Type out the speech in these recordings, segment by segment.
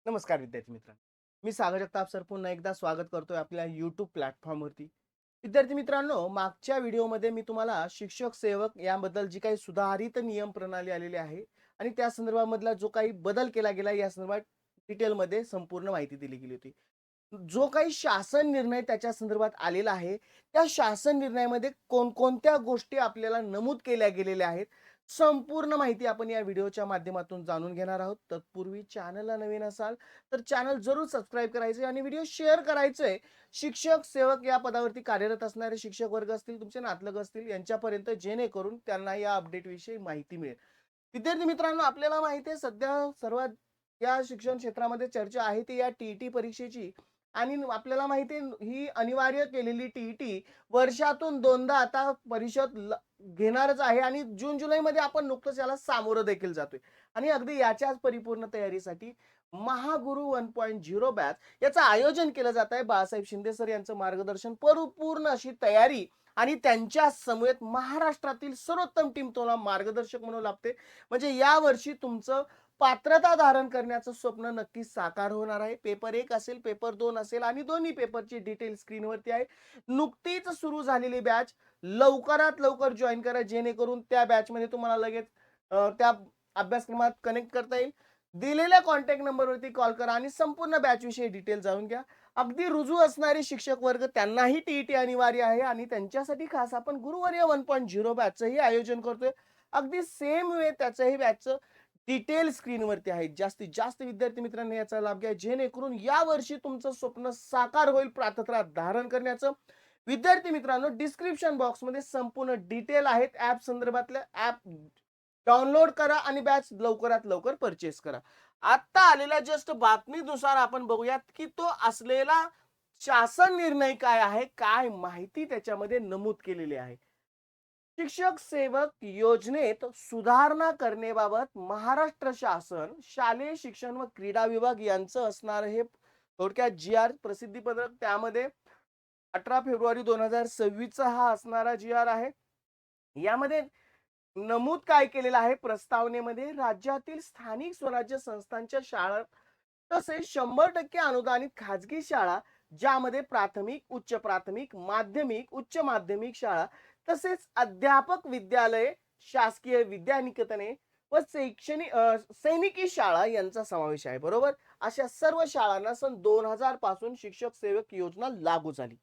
नमस्कार विद्यार्थी मित्रांनो. मी सागर जगताप सर पुन्हा एकदा स्वागत करतोय आपल्या YouTube प्लॅटफॉर्मवरती. विद्यार्थी मित्रांनो, मागच्या व्हिडिओमध्ये मी तुम्हाला शिक्षक सेवक याबद्दल जी काही सुधारित नियम प्रणाली आलेली आहे आणि त्या संदर्भामधला जो काही बदल केला गेला या संदर्भात डिटेलमध्ये संपूर्ण माहिती दिली गेली होती. जो काही शासन निर्णय त्याच्या संदर्भात आलेला आहे, त्या शासन निर्णयामध्ये कोणकोणत्या गोष्टी आपल्याला नमूद केल्या गेलेल्या आहेत, संपूर्ण माहिती आपण या व्हिडिओच्या माध्यमातून जाणून घेणार आहोत. तत्पूर्वी चॅनलला नवीन असाल तर चॅनल जरूर सबस्क्राईब करायचे आणि व्हिडिओ शेअर करायचे. शिक्षक सेवक या पदावरती कार्यरत असणारे शिक्षक वर्ग असतील, तुमचे नातलग असतील यांच्यापर्यंत, जेणेकरून त्यांना या अपडेट विषयी माहिती मिळेल. विद्यार्थी मित्रांनो, आपल्याला माहिती आहे सध्या सर्वात या शिक्षण क्षेत्रामध्ये चर्चा आहे ती या टीईटी परीक्षेची. आणि आपल्याला माहिती आहे ही अनिवार्य केलेली टीईटी वर्षातून दोनदा आता परिषद घेणारच आहे आणि जून जुलैमध्ये आपण नुकतंच याला सामोरं देखील जातोय. आणि अगदी याच्याच परिपूर्ण तयारीसाठी महागुरु 1.0 बॅच याचं आयोजन केलं जात आहे. बाळासाहेब शिंदे सर यांचं मार्गदर्शन, परिपूर्ण अशी तयारी आणि त्यांच्या समवेत महाराष्ट्रातील सर्वोत्तम टीम तुम्हाला मार्गदर्शक म्हणून लाभते. म्हणजे या वर्षी तुमचं पात्रता धारण करण्याचं स्वप्न नक्कीच साकार होणार आहे. पेपर 1 असेल, पेपर 2 असेल आणि दोन्ही पेपरची डिटेल स्क्रीनवरती आहे. नुकतीच सुरू झालेली बॅच लवकरात लवकर जॉइन करा, जेणेकरून त्या बॅचमध्ये तुम्हाला लगेच त्या अभ्यासक्रमात कनेक्ट करता येईल. दिलेल्या कॉन्टॅक्ट नंबरवरती कॉल करा आणि संपूर्ण बॅच विषयी डिटेल जाणून घ्या. अगदी रुजू असणारे शिक्षक वर्ग त्यांनाही टीईटी अनिवार्य आहे आणि त्यांच्यासाठी खास आपण गुरुवर्य 1.0 बॅचचंही आयोजन करतोय. अगदी सेम वे त्याचंही बॅचचं डिटेल स्क्रीनवरती आहे. जास्तीत जास्त विद्यार्थी मित्रांनी याचा लाभ घ्या, जेणेकरून या वर्षी तुमचं स्वप्न साकार होईल पात्रता धारण करण्याचं. विद्यार्थी मित्रांनो, डिस्क्रिप्शन बॉक्समध्ये संपूर्ण डिटेल आहेत. ऍप संदर्भातल्या ऍप डाउनलोड करा आणि बॅच लवकरात लवकर परचेस करा. आता आलेल्या जस्ट बातमीनुसार आपण बघूयात की तो असलेला शासन निर्णय काय आहे, काय माहिती त्याच्यामध्ये नमूद केलेली आहे. शिक्षक सेवक योजनेत सुधारणा करण्याबाबत महाराष्ट्र शासन, शालेय शिक्षण व क्रीडा विभाग यांचं असणार हे थोडक्यात जी प्रसिद्धी पत्रक. त्यामध्ये 18 फेब्रुवारी 2026 हा असणारा जी आहे. यामध्ये नमूद काय केलेलं आहे प्रस्तावनेमध्ये, राज्यातील स्थानिक स्वराज्य संस्थांच्या शाळा तसेच 100% अनुदानित खाजगी शाळा, ज्यामध्ये प्राथमिक, उच्च प्राथमिक, माध्यमिक, उच्च माध्यमिक शाळा तसेच अध्यापक विद्यालय, शासकीय विद्यानिकेतने व सैनिकी शाळा यांचा समावेश आहे. बरोबर, अशा सर्व शाळांना सन 2000 पासून शिक्षक सेवक योजना लागू झाली.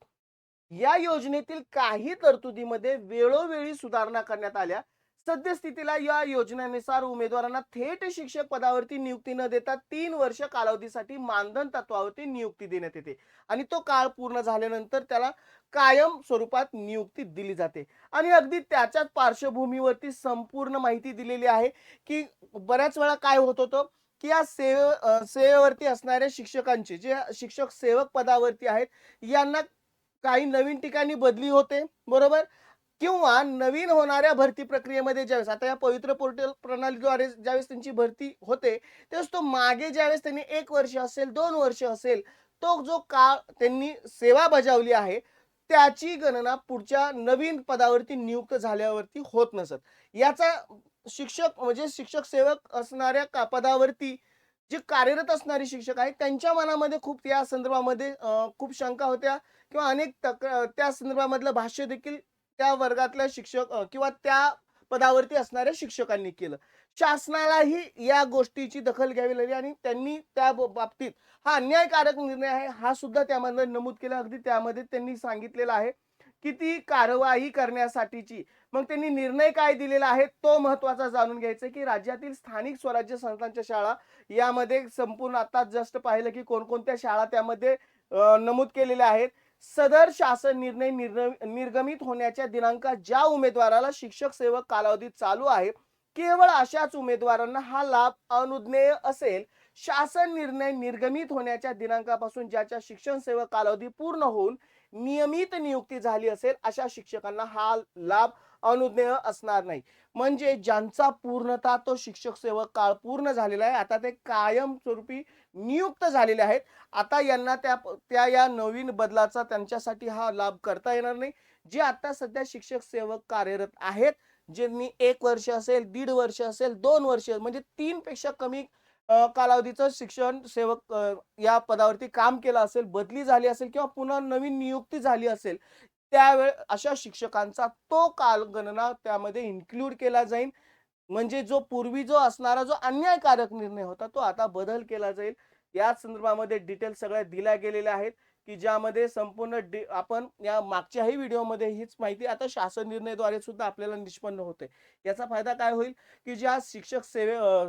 या योजनेतील काही तरतुदीमध्ये वेळोवेळी सुधारणा करण्यात आल्या. सद्यस्थितीला या योजनेनुसार उमेदवारांना थेट शिक्षक पदावरती नियुक्ती न देता 3 वर्ष कालावधीसाठी मानधन तत्वावरती नियुक्ती देण्यात येते आणि तो काळ पूर्ण झाल्यानंतर त्याला कायम स्वरूपात नियुक्ती दिली जाते. आणि अगदी त्याच्याच पार्श्वभूमीवरती संपूर्ण माहिती दिलेली आहे की बऱ्याच वेळा काय होत होतं की या सेवेवरती असणाऱ्या शिक्षकांचे जे शिक्षक सेवक पदावरती आहेत यांना काही नवीन ठिकाणी बदली होते. बरोबर, किंवा नवीन होणाऱ्या भरती प्रक्रियेमध्ये ज्यावेळेस आता या पवित्र पोर्टल प्रणालीद्वारे ज्यावेळेस त्यांची भरती होते, त्यावेळेस तो मागे ज्यावेळेस त्यांनी 1 वर्ष असेल, 2 वर्ष असेल, तो जो काळ त्यांनी सेवा बजावली आहे त्याची गणना पुढच्या नवीन पदावरती नियुक्त झाल्यावरती होत नसत. याचा शिक्षक म्हणजे शिक्षक सेवक असणाऱ्या पदावरती जे कार्यरत असणारे शिक्षक आहेत त्यांच्या मनामध्ये खूप या संदर्भामध्ये खूप शंका होत्या किंवा अनेक त्या संदर्भामधलं भाष्य देखील त्या वर्गातल्या शिक्षक किंवा त्या पदावरती असणाऱ्या शिक्षकांनी केलं. शासनालाही या गोष्टीची दखल घ्यावी लागली आणि त्यांनी त्या बाबतीत हा अन्यायकारक निर्णय आहे हा सुद्धा त्यामध्ये नमूद केला. अगदी त्यामध्ये त्यांनी सांगितलेलं आहे की ती कारवाई करण्यासाठीची मग त्यांनी निर्णय काय दिलेला आहे तो महत्वाचा जाणून घ्यायचा की राज्यातील स्थानिक स्वराज्य संस्थांच्या शाळा यामध्ये संपूर्ण आता जस्ट पाहिलं की कोणकोणत्या शाळा त्यामध्ये नमूद केलेल्या आहेत. सदर शासन निर्णय निर्गमित होण्याच्या दिनांकात ज्या उमेदवाराला शिक्षक सेवक कालावधी चालू आहे केवळ अशाच उमेदवारांना हा लाभ अनुज्ञेय असेल. शासन निर्णय निर्गमित होण्याच्या दिनांकापासून ज्याच्या शिक्षण सेवक कालावधी पूर्ण होऊन नियमित नियुक्ती झाली असेल अशा शिक्षकांना हा लाभ अनुज्ञेय असणार नाही. म्हणजे ज्यांचा पूर्णतः तो शिक्षक सेवक काळ पूर्ण झालेला आहे, आता ते कायम स्वरूपी नियुक्त झालेले आहेत. आता यांना त्या त्या या नवीन बदलाचा त्यांच्यासाठी हा लाभ करता येणार नाही. जे आता सध्या शिक्षक सेवक कार्यरत आहेत, ज्यांनी 1 वर्ष असेल, 1.5 वर्ष असेल, 2 वर्ष म्हणजे 3 पेक्षा कमी कालावधीचं शिक्षण सेवक या पदावरती काम केलं असेल, बदली झाली असेल किंवा पुन्हा नवीन नियुक्ती झाली असेल, अशा शिक्षकांचा तो कालगणना त्यामध्ये इन्क्लूड केला जाईल. म्हणजे जो पूर्वी जो असणारा जो अन्यायकारक निर्णय होता, तो आता बदल केला जाईल. याच संदर्भामध्ये डिटेल्स सगळ्या दिल्या गेलेल्या आहेत, की ज्यामध्ये संपूर्ण आपण या मागच्याही व्हिडिओमध्ये हीच माहिती आता शासन निर्णयाद्वारे सुद्धा आपल्याला निष्पन्न होते. याचा फायदा काय होईल, की ज्या शिक्षक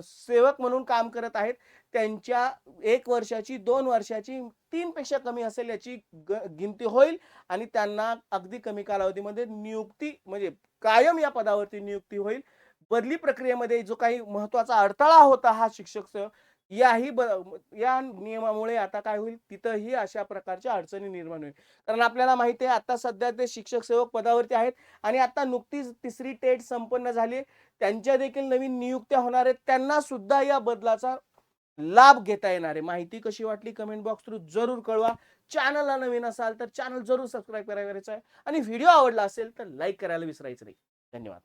सेवक म्हणून काम करत आहेत, त्यांच्या 1 वर्षाची, 2 वर्षाची, 3 पेक्षा कमी असेल याची गिनती होईल आणि त्यांना अगदी कमी कालावधीमध्ये नियुक्ती म्हणजे कायम या पदावरती नियुक्ती होईल. बदली प्रक्रियेमध्ये जो काही महत्त्वाचा अडथळा होता हा शिक्षक सेवक याही ब या नियमामुळे आता काय होईल तिथंही अशा प्रकारच्या अडचणी निर्माण होईल. कारण आपल्याला माहिती आहे आता सध्या ते शिक्षक सेवक पदावरती आहेत आणि आता नुकतीच 3री टेट संपन्न झाली. त्यांच्या देखील नवीन नियुक्त्या होणार आहेत. त्यांना सुद्धा या बदलाचा लाभ घेता येणार आहे. माहिती कशी वाटली कमेंट बॉक्स थ्रू जरूर कळवा. चॅनलला नवीन असाल तर चॅनल जरूर सबस्क्राईब करायचं आहे आणि व्हिडिओ आवडला असेल तर लाईक करायला विसरायचं नाही. धन्यवाद.